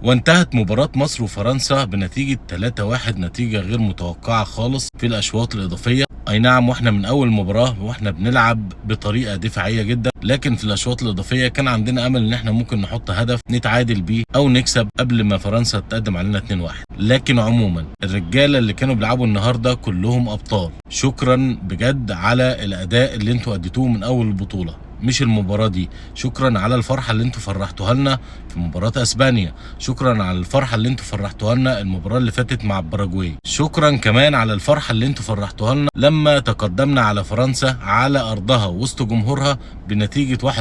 وانتهت مباراة مصر وفرنسا بنتيجة 3-1، نتيجة غير متوقعة خالص في الأشواط الإضافية. أي نعم، واحنا من أول مباراة واحنا بنلعب بطريقة دفاعية جدا، لكن في الأشواط الإضافية كان عندنا أمل إن احنا ممكن نحط هدف نتعادل بيه أو نكسب قبل ما فرنسا تقدم علينا 2-1. لكن عموما الرجالة اللي كانوا بيلعبوا النهاردة كلهم أبطال. شكرا بجد على الأداء اللي انتوا أديتوه من أول البطولة، مش المباراة دي. شكرا على الفرحة اللي انتوا فرحتوها لنا في مباراة اسبانيا. شكرا على الفرحة اللي انتوا فرحتوها لنا المباراة اللي فاتت مع الباراجواي. شكرا كمان على الفرحة اللي انتوا فرحتوها لنا لما تقدمنا على فرنسا على ارضها وسط جمهورها بنتيجة 1-0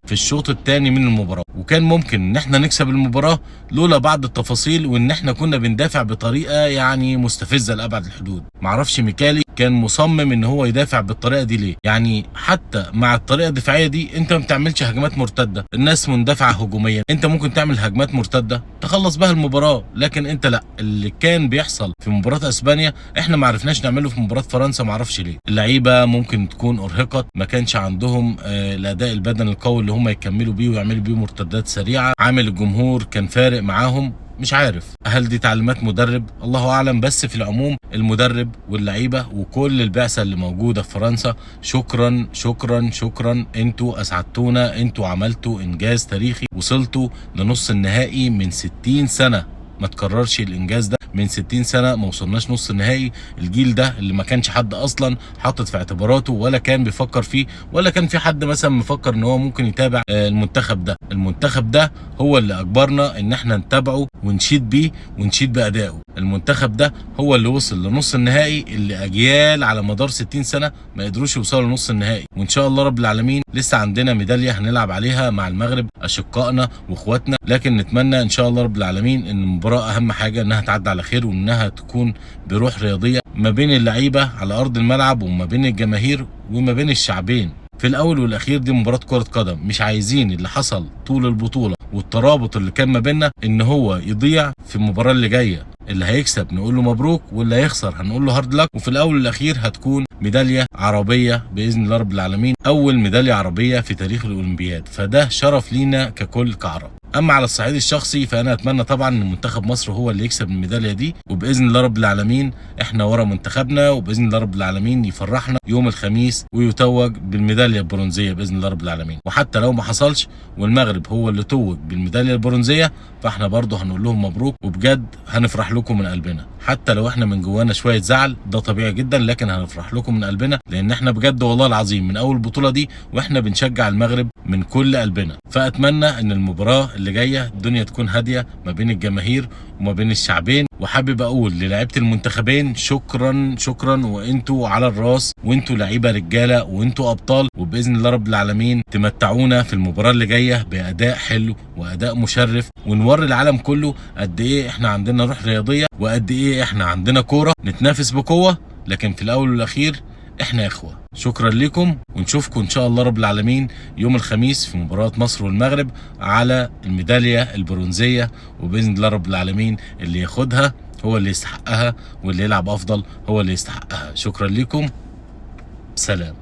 في الشوط الثاني من المباراة. وكان ممكن ان احنا نكسب المباراة لولا بعض التفاصيل، وان احنا كنا بندافع بطريقة يعني مستفزة لأبعد الحدود. معرفش ميكالي كان مصمم ان هو يدافع بالطريقة دي ليه. يعني حتى مع الطريقة الدفاعية دي انت ما بتعملش هجمات مرتده، الناس مندفعه هجوميا، انت ممكن تعمل هجمات مرتده تخلص بها المباراه. لكن انت لا، اللي كان بيحصل في مباراه اسبانيا احنا ما عرفناش نعمله في مباراه فرنسا. ما اعرفش ليه. اللعيبه ممكن تكون ارهقت، ما كانش عندهم الاداء البدني القوي اللي هم يكملوا بيه ويعملوا بيه مرتدات سريعه. عامل الجمهور كان فارق معاهم. مش عارف هل دي تعليمات مدرب، الله اعلم. بس في العموم المدرب واللعيبه وكل البعثه اللي موجوده في فرنسا شكرا شكرا شكرا. انتوا اسعدتونا، انتوا عملتوا انجاز تاريخي. وصلتوا لنص النهائي من 60 سنه، ما تكررش الانجاز ده. من 60 سنه ما وصلناش نص النهائي. الجيل ده اللي ما كانش حد اصلا حاطط في اعتباراته ولا كان بيفكر فيه، ولا كان في حد مثلا مفكر ان هو ممكن يتابع المنتخب ده. المنتخب ده هو اللي اجبرنا ان احنا نتابعه ونشيد بيه ونشيد بادائه. المنتخب ده هو اللي وصل لنص النهائي اللي اجيال على مدار 60 سنه ما قدروش يوصلوا لنص النهائي. وان شاء الله رب العالمين لسه عندنا ميداليه هنلعب عليها مع المغرب، اشقائنا واخواتنا. لكن نتمنى ان شاء الله رب العالمين ان المباراه اهم حاجه انها تعدي على خير، وانها تكون بروح رياضيه ما بين اللعيبه على ارض الملعب وما بين الجماهير وما بين الشعبين. في الاول والاخير دي مباراه كره قدم، مش عايزين اللي حصل طول البطوله والترابط اللي كان ما بيننا ان هو يضيع في المباراه اللي جايه. اللي هيكسب نقول له مبروك، واللي هيخسر هنقول له هارد لك. وفي الاول والاخير هتكون ميداليه عربيه باذن الله رب العالمين، اول ميداليه عربيه في تاريخ الاولمبياد. فده شرف لينا ككل كعرب. اما على الصعيد الشخصي فانا اتمنى طبعا ان منتخب مصر هو اللي يكسب الميداليه دي، وباذن الله رب العالمين احنا ورا منتخبنا، وباذن الله رب العالمين يفرحنا يوم الخميس ويتوج بالميداليه البرونزيه باذن الله رب العالمين. وحتى لو ما حصلش والمغرب هو اللي توج بالميداليه البرونزيه فاحنا برضه هنقول لهم مبروك، وبجد هنفرح لكم من قلبنا. حتى لو احنا من جوانا شويه زعل ده طبيعي جدا، لكن هنفرح لكم من قلبنا، لان احنا بجد والله العظيم من اول البطوله دي واحنا بنشجع المغرب من كل قلبنا. فاتمنى ان المباراه اللي جايه الدنيا تكون هاديه ما بين الجماهير وما بين الشعبين. وحابب اقول للاعيبه المنتخبين شكرا شكرا، وانتوا على الراس، وانتوا لعيبه رجاله، وانتوا ابطال. وباذن الله رب العالمين تمتعونا في المباراه اللي جايه باداء حلو واداء مشرف، ونوري العالم كله قد ايه احنا عندنا روح رياضيه، وقد ايه احنا عندنا كوره نتنافس بقوه. لكن في الاول والاخير احنا اخوه. شكرا لكم، ونشوفكم ان شاء الله رب العالمين يوم الخميس في مباراة مصر والمغرب على الميدالية البرونزية. وباذن الله رب العالمين اللي ياخدها هو اللي يستحقها، واللي يلعب افضل هو اللي يستحقها. شكرا لكم، سلام.